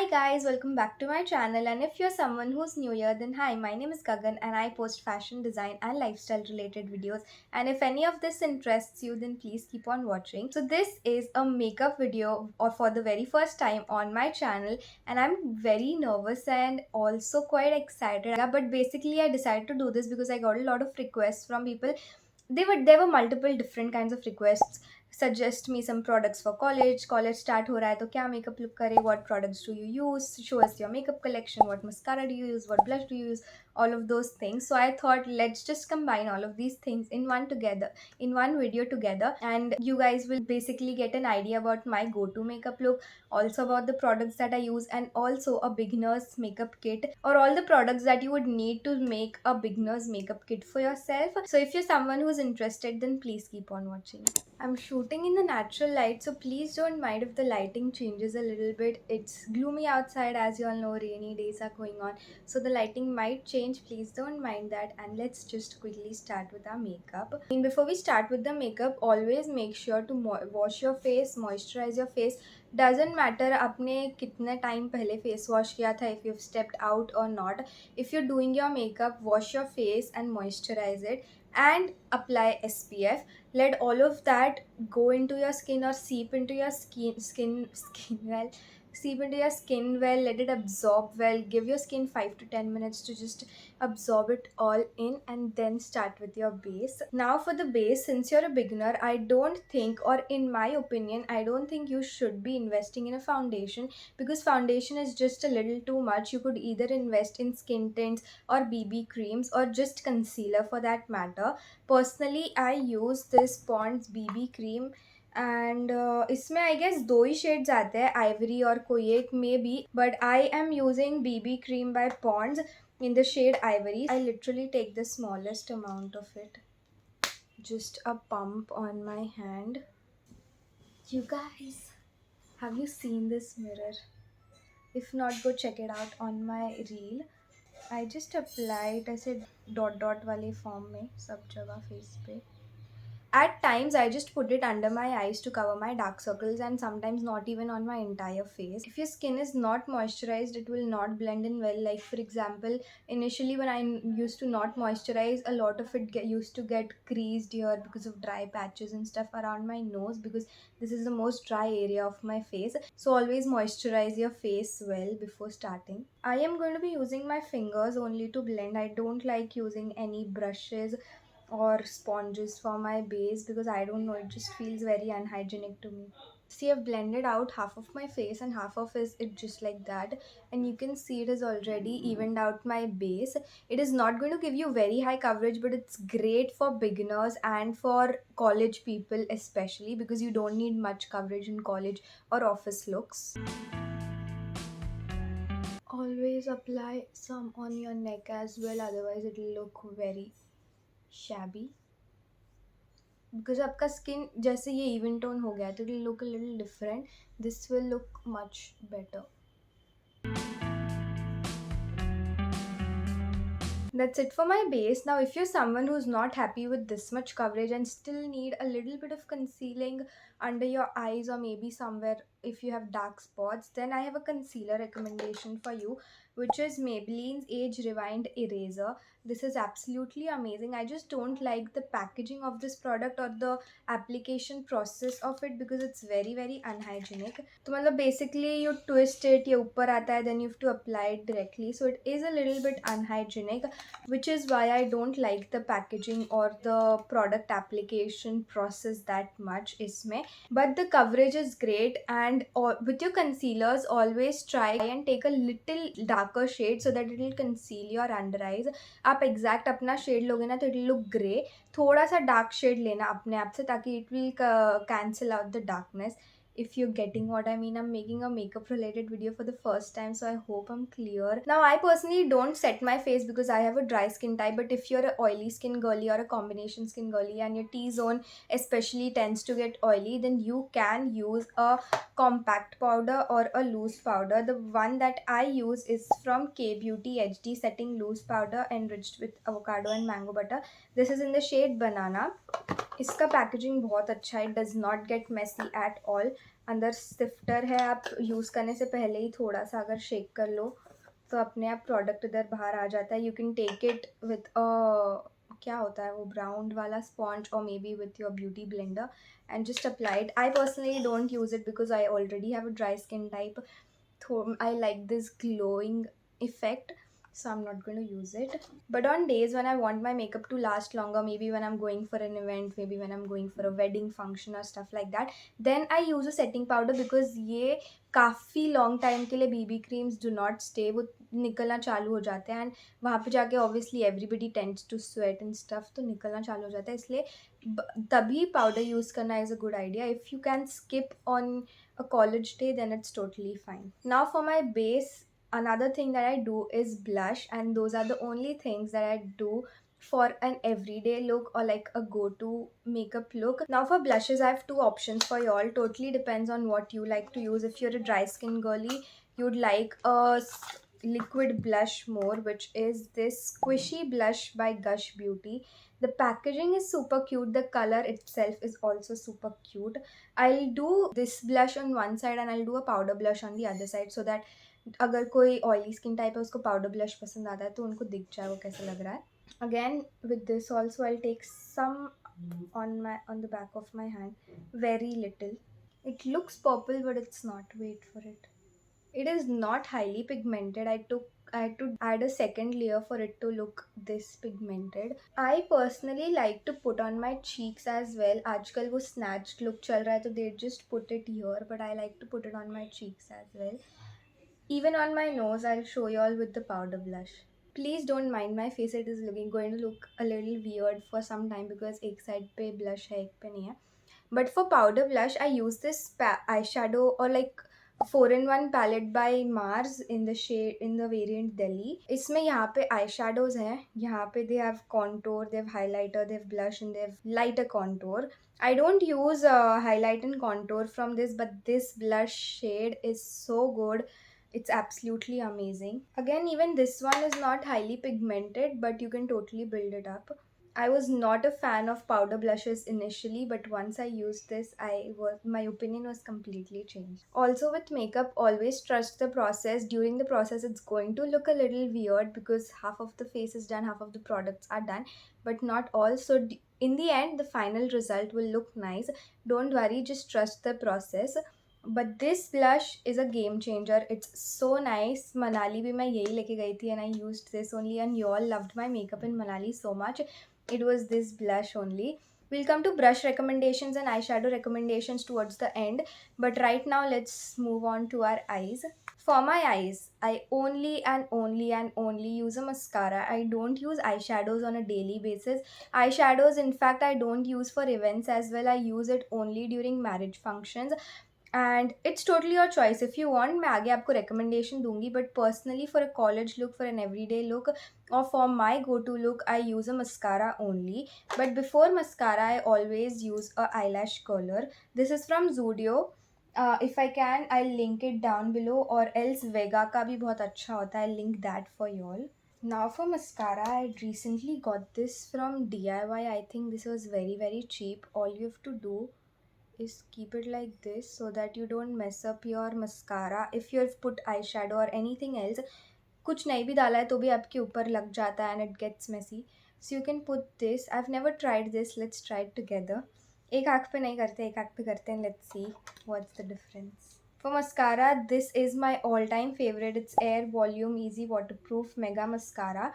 Hi guys, welcome back to my channel, and if you're someone who's new here, then hi, my name is Gagan and I post fashion, design and lifestyle related videos, and if any of this interests you, then please keep on watching. So this is a makeup video or for the very first time on my channel, and I'm very nervous and also quite excited. But basically I decided to do this because I got a lot of requests from people. There were multiple different kinds of requests. Suggest me some products for college start हो रहा है तो क्या makeup look करे, what products do you use, show us your makeup collection, what mascara do you use, what blush do you use, all of those things. So I thought let's just combine all of these things in one video together, and you guys will basically get an idea about my go-to makeup look, also about the products that I use, and also a beginner's makeup kit, or all the products that you would need to make a beginner's makeup kit for yourself. So if you're someone who's interested, then please keep on watching. I'm shooting in the natural light, so please don't mind if the lighting changes a little bit. It's gloomy outside, as you all know, rainy days are going on, so the lighting might change. Please don't mind that, and let's just quickly start with our makeup. Before we start with the makeup, always make sure to wash your face, moisturize your face. Doesn't matter आपने कितने time पहले face wash किया था, if you've stepped out or not. If you're doing your makeup, wash your face and moisturize it and apply SPF. Let all of that go into your skin or seep into your seep into your skin well. Let it absorb well. Give your skin 5 to 10 minutes to just absorb it all in, and then start with your base. Now for the base, since you're a beginner, I don't think, or in my opinion, I don't think you should be investing in a foundation, because foundation is just a little too much. You could either invest in skin tints or BB creams or just concealer for that matter. Personally, I use this Pond's BB cream, and इसमें I guess दो ही shades आते हैं, Ivory और कोई एक may be, but I am using BB cream by Pond's in the shade Ivory. I literally take the smallest amount of it, just a pump on my hand. You guys, have you seen this mirror? If not, go check it out on my reel. I just apply it ऐसे dot dot वाले form में सब जगह face पे. At times, I just put it under my eyes to cover my dark circles, and sometimes not even on my entire face. If your skin is not moisturized, it will not blend in well. Like, for example, initially when I used to not moisturize, a lot of it used to get creased here because of dry patches and stuff around my nose, because this is the most dry area of my face. So, always moisturize your face well before starting. I am going to be using my fingers only to blend. I don't like using any brushes or sponges for my base because I don't know, it just feels very unhygienic to me. See, I've blended out half of my face and half of it just like that, and you can see it has already evened out my base. It is not going to give you very high coverage, but it's great for beginners and for college people especially, because you don't need much coverage in college or office looks. Always apply some on your neck as well, otherwise it will look very shabby. Because आपका skin जैसे ये even tone हो गया, तो it will look a little different. This will look much better. That's it for my base. Now, if you're someone who's not happy with this much coverage and still need a little bit of concealing under your eyes, or maybe somewhere if you have dark spots, then I have a concealer recommendation for you, which is Maybelline's Age Rewind Eraser. This is absolutely amazing. I just don't like the packaging of this product or the application process of it, because it's very very unhygienic. तो मतलब basically you twist it, ये ऊपर आता है, then you have to apply it directly, so it is a little bit unhygienic, which is why I don't like the packaging or the product application process that much इसमें. But the coverage is great, and with your concealers, always try and take a little darker shade so that it will conceal your under eyes. आप exact अपना shade लोगे ना तो it will look grey. थोड़ा सा dark shade लेना अपने आप से, ताकि it will cancel out the darkness. If you're getting what I mean, I'm making a makeup related video for the first time, so I hope I'm clear. Now, I personally don't set my face because I have a dry skin type, but if you're an oily skin girly or a combination skin girly and your T-zone especially tends to get oily, then you can use a compact powder or a loose powder. The one that I use is from K-Beauty HD Setting Loose Powder enriched with avocado and mango butter. This is in the shade Banana. इसका packaging बहुत अच्छा है, it does not get messy at all. अंदर sifter है, आप use करने से पहले ही थोड़ा सा अगर शेक कर लो तो अपने आप प्रोडक्ट इधर बाहर आ जाता है. You can take it with क्या होता है वो ब्राउन वाला स्पॉन्ज और maybe with your beauty blender and just apply it. I personally don't use it because I already have a dry skin type. I like this glowing effect, so I'm not going to use it. But on days when I want my makeup to last longer, maybe when I'm going for an event, maybe when I'm going for a wedding function or stuff like that, then I use a setting powder because ये काफ़ी long time के लिए BB creams do not stay, वो निकलना चालू हो जाते हैं एंड वहाँ पे जाके obviously everybody tends to sweat and stuff, तो निकलना चालू हो जाता है. इसलिए तभी पाउडर यूज़ करना is a good idea. If you can skip on a college day, then it's totally fine. Now for my base, another thing that I do is blush, and those are the only things that I do for an everyday look or like a go-to makeup look. Now for blushes, I have two options for y'all. Totally depends on what you like to use. If you're a dry skin girly, you'd like a liquid blush more, which is this squishy blush by Gush Beauty. The packaging is super cute, the color itself is also super cute. I'll do this blush on one side and I'll do a powder blush on the other side, so that अगर कोई oily skin type है उसको powder blush पसंद आता है तो उनको दिख जाए वो कैसा लग रहा है. Again with this also I'll take some on the back of my hand, very little. It looks purple but it's not. Wait for it. It is not highly pigmented. I had to add a second layer for it to look this pigmented. I personally like to put on my cheeks as well. आजकल वो snatched look चल रहा है तो they just put it here, but I like to put it on my cheeks as well. Even on my nose, I'll show you all with the powder blush. Please don't mind my face. It is going to look a little weird for some time because एक side पे blush है एक पे नहीं है. But for powder blush, I use this eyeshadow or like 4-in-1 palette by Mars in the shade in the variant Delhi. इसमें यहाँ पे eyeshadows हैं. यहाँ पे they have contour, they have highlighter, they have blush, and they have lighter contour. I don't use highlight and contour from this, but this blush shade is so good. It's absolutely amazing. Again, even this one is not highly pigmented, but you can totally build it up. I was not a fan of powder blushes initially, but once I used this, my opinion was completely changed. Also with makeup, always trust the process. During the process, it's going to look a little weird because half of the face is done, half of the products are done, but not all. So in the end, the final result will look nice. Don't worry, just trust the process. But this blush is a game changer. It's so nice. Manali bhi main yahi leke gayi thi and I used this only, and you all loved my makeup in Manali so much. It was this blush only. We'll come to brush recommendations and eyeshadow recommendations towards the end, but right now let's move on to our eyes. For my eyes, I only use a mascara. I don't use eyeshadows on a daily basis. Eyeshadows, in fact, I don't use for events as well. I use it only during marriage functions. And it's totally your choice. If you want, मैं आगे आपको recommendation दूंगी, but personally for a college look, for an everyday look, or for my go-to look, I use a mascara only. But before mascara, I always use a eyelash curler. This is from Zudio. If I can, I'll link it down below, or else Vega का भी बहुत अच्छा होता है. I'll link that for you all. Now for mascara, I recently got this from DIY. I think this was very cheap. All you have to do is keep it like this so that you don't mess up your mascara. If you have put eyeshadow or anything else, कुछ नहीं भी डाला है तो भी आपके ऊपर लग जाता है and it gets messy. So you can put this. I've never tried this. Let's try it together. एक आँख पे नहीं करते, एक आँख पे करते हैं. Let's see what's the difference. For mascara, this is my all-time favorite. It's Air Volume Easy Waterproof Mega Mascara.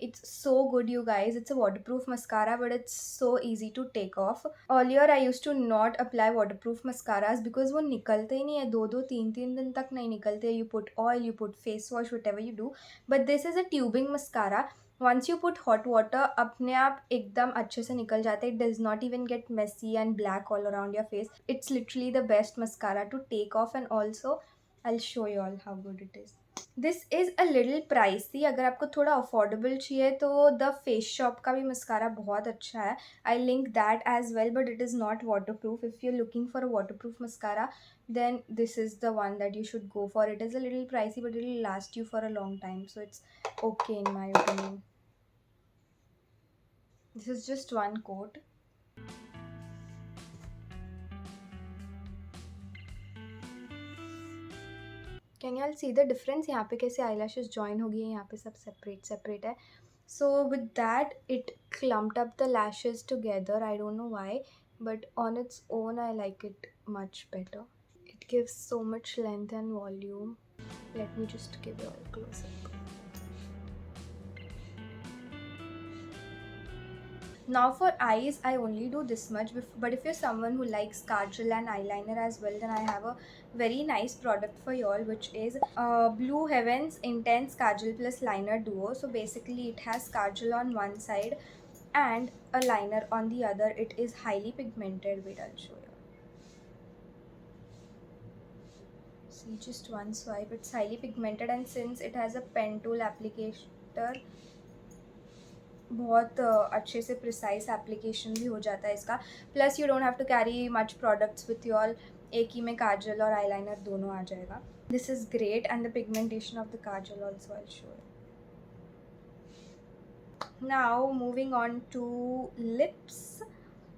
It's so good, you guys. It's a waterproof mascara, but it's so easy to take off. Earlier, I used to not apply waterproof mascaras because वो निकलते ही नहीं है. 2-3 दिन तक नहीं निकलते. You put oil, you put face wash, whatever you do. But this is a tubing mascara. Once you put hot water, अपने आप एकदम अच्छे से निकल जाते. It does not even get messy and black all around your face. It's literally the best mascara to take off, and also I'll show you all how good it is. This is a little pricey. अगर आपको थोड़ा affordable चाहिए तो the face shop का भी mascara बहुत अच्छा है. I link that as well, but it is not waterproof. If you're looking for a waterproof mascara, then this is the one that you should go for. It is a little pricey, but it will last you for a long time, so it's okay in my opinion. This is just one coat. Can you all see the difference? यहाँ पे कैसे eye lashes join हो गई है, यहाँ पे सब separate separate है. So with that, it clumped up the lashes together. I don't know why, but on its own, I like it much better. It gives so much length and volume. Let me just give you a close up. Now for eyes, I only do this much, but if you're someone who likes kajal and eyeliner as well, then I have a very nice product for y'all, which is Blue Heaven's Intense Kajal Plus Liner Duo. So basically it has kajal on one side and a liner on the other. It is highly pigmented. Wait, I'll show you. See, just one swipe, it's highly pigmented, and since it has a pen tool applicator, बहुत अच्छे से precise application भी हो जाता है इसका. Plus you don't have to carry much products with your. एक ही में काजल और आईलाइनर दोनों आ जाएगा. This is great and the pigmentation of the kajal also I show. Now moving on to lips,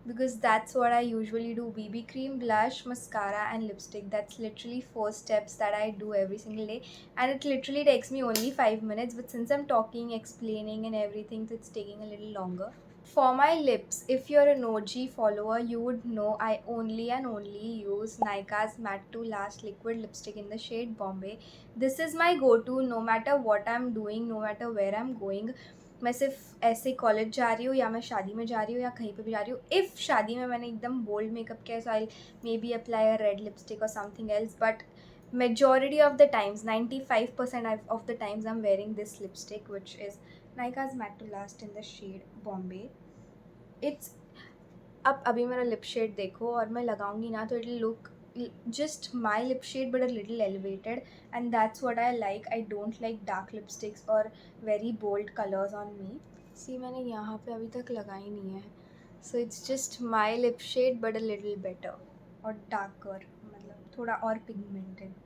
because that's what I usually do. BB cream, blush, mascara and lipstick. That's literally 4 steps that I do every single day, and it literally takes me only 5 minutes, but since I'm talking, explaining and everything, so it's taking a little longer. For my lips, if you're an OG follower, you would know I only and only use Nykaa's Matte to Last liquid lipstick in the shade Bombay. This is my go-to no matter what I'm doing, no matter where I'm going. मैं सिर्फ ऐसे college जा रही हूँ या मैं शादी में जा रही हूँ या कहीं पे भी जा रही हूँ. इफ़ शादी में मैंने एकदम बोल्ड मेकअप किया, so I maybe apply a red lipstick और something else, but majority of the times, 95% of the times, I'm wearing this lipstick, which is Nykaa's Matte to Last in the shade Bombay. It's अब अभी मेरा lip shade देखो और मैं लगाऊंगी ना तो it will look just my lip shade but a little elevated, and that's what I like. I don't like dark lipsticks or very bold colors on me. See, मैंने यहाँ पे अभी तक लगाई नहीं है, so it's just my lip shade but a little better और darker, मतलब थोड़ा और pigmented.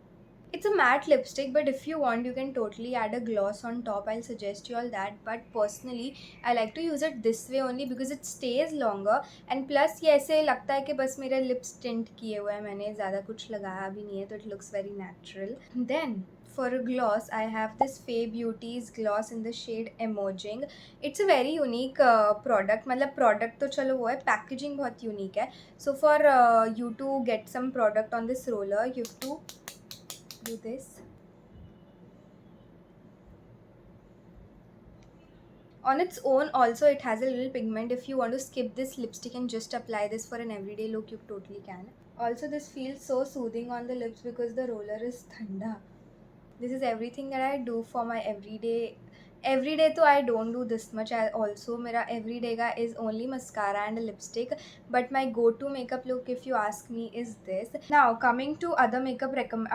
It's a matte lipstick, but if you want, you can totally add a gloss on top. I'll suggest you all that. But personally, I like to use it this way only because it stays longer. And plus, ये ऐसे लगता है कि बस मेरे lips tint किए हुए हैं, मैंने ज़्यादा कुछ लगाया भी नहीं है, तो it looks very natural. Then for a gloss, I have this Fay Beauty's gloss in the shade Emerging. It's a very unique product. मतलब product तो चलो वो है, packaging बहुत unique है. So for you to get some product on this roller, you have to do this. On its own also it has a little pigment. If you want to skip this lipstick and just apply this for an everyday look, you totally can. Also this feels so soothing on the lips because the roller is thanda. This is everything that I do for my everyday. तो I don't do this much. Also मेरा everyday का is only mascara and a lipstick, but my go-to makeup look, if you ask me, is this. Now coming to other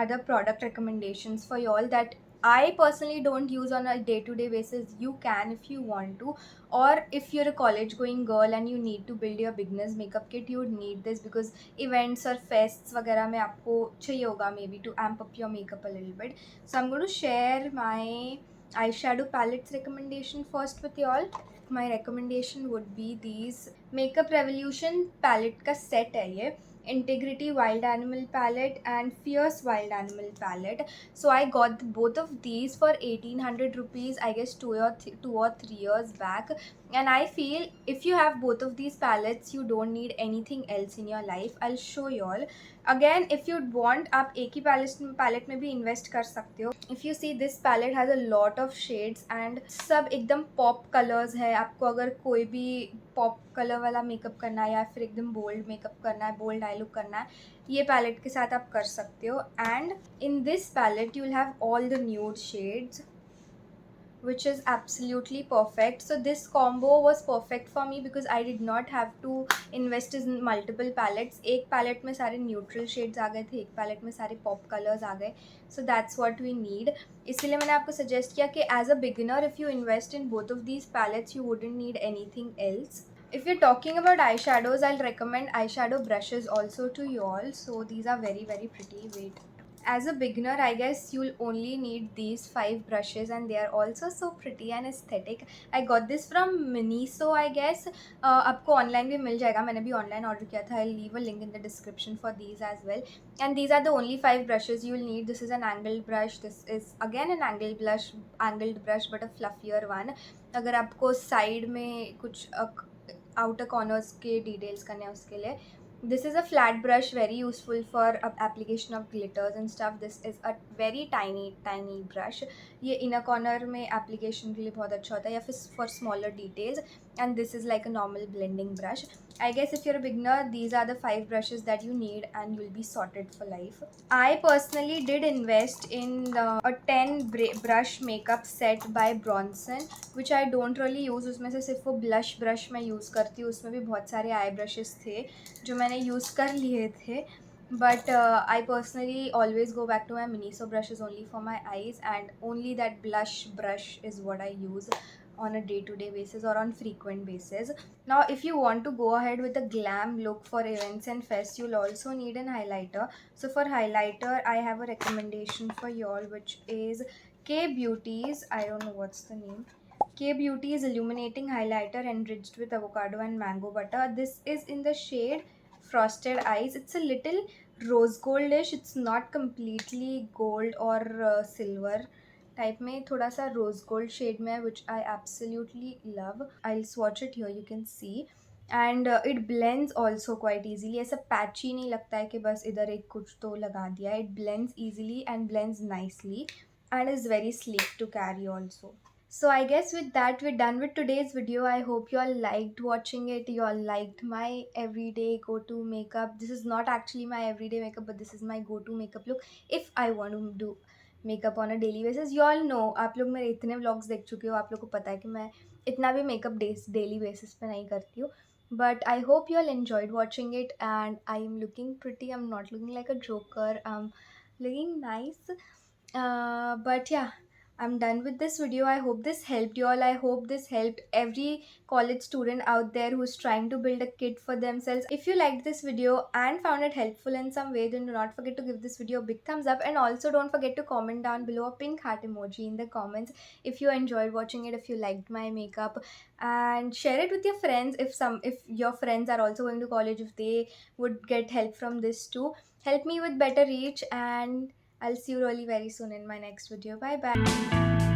other product recommendations for y'all that I personally don't use on a day-to-day basis. You can if you want to, or if you're a college-going girl and you need to build your beginner's makeup kit, you would need this because events or fests वगैरह में आपको चाहिए होगा maybe to amp up your makeup a little bit. So I'm going to share my eyeshadow palettes recommendation first with y'all. My recommendation would be these Makeup Revolution palette का set है ये. Integrity Wild Animal palette and Fierce Wild Animal palette. So I got both of these for 1800 rupees, I guess 2 or 3 years back. And I feel if you have both of these palettes, you don't need anything else in your life. I'll show you all. Again, if you want, आप एक ही palette में भी invest कर सकते हो. If you see, this palette has a lot of shades and सब एकदम pop colors है. आपको अगर कोई भी pop color वाला makeup करना है या फिर एकदम bold makeup करना है, bold eye look करना है, ये palette के साथ आप कर सकते हो. And in this palette, you'll have all the nude shades, which is absolutely perfect. So this combo was perfect for me because I did not have to invest in multiple palettes. एक palette में सारे neutral shades आ गए थे, एक palette में सारे pop colors आ गए. So that's what we need. इसलिए मैंने आपको suggest किया कि as a beginner, if you invest in both of these palettes, you wouldn't need anything else. If you're talking about eyeshadows, I'll recommend eyeshadow brushes also to you all. So these are very, very pretty. Wait. As a beginner, I guess you'll only need these 5 brushes, and they are also so pretty and aesthetic. I got this from Miniso, I guess. आपको online भी मिल जाएगा, मैंने भी online order किया था. I'll leave a link in the description for these as well. And these are the only 5 brushes you'll need. This is an angled brush. This is again an angled brush, but a fluffier one. अगर आपको side में कुछ outer corners के details करने हैं उसके लिए. This is a flat brush, very useful for application of glitters and stuff. This is a very tiny brush. ये inner corner में application के लिए बहुत अच्छा होता है, या फिर for smaller details. And this is like a normal blending brush. I guess if you're a beginner, these are the 5 brushes that you need, and you'll be sorted for life. I personally did invest in a 10 brush makeup set by Bronson, which I don't really use. उसमें से सिर्फ वो blush brush मैं use करती हूँ. उसमें भी बहुत सारे eye brushes थे जो मैंने यूज़ कर लिए थे. But I personally always go back to my Miniso brushes only for my eyes, and only that blush brush is what I use on a day-to-day basis or on frequent basis. Now, if you want to go ahead with a glam look for events and fests, you'll also need an highlighter. So for highlighter, I have a recommendation for y'all, which is K Beauty's, I don't know what's the name, K Beauty's Illuminating Highlighter enriched with avocado and mango butter. This is in the shade Frosted Eyes. It's a little rose goldish. It's not completely gold or silver type में, थोड़ा सा rose gold shade में है, which I absolutely love. I'll swatch it here, you can see. And it blends also quite easily. ऐसा patchy नहीं लगता है कि बस इधर एक कुछ तो लगा दिया. It blends easily and blends nicely, and is very sleek to carry also. So I guess with that, we're done with today's video. I hope you all liked watching it. You all liked my everyday go-to makeup. This is not actually my everyday makeup, but this is my go-to makeup look if I want to do makeup on a daily basis. You all know, आप लोग मेरे इतने vlogs देख चुके हो, आप लोग को पता है कि मैं इतना भी makeup daily basis पे नहीं करती हूँ. But I hope you all enjoyed watching it, and I am looking pretty. I'm not looking like a joker. I'm looking nice. But yeah, I'm done with this video. I hope this helped you all. I hope this helped every college student out there who's trying to build a kit for themselves. If you liked this video and found it helpful in some way, then do not forget to give this video a big thumbs up, and also don't forget to comment down below a pink heart emoji in the comments if you enjoyed watching it, if you liked my makeup, and share it with your friends if your friends are also going to college, if they would get help from this too. Help me with better reach, and I'll see you really very soon in my next video. Bye bye.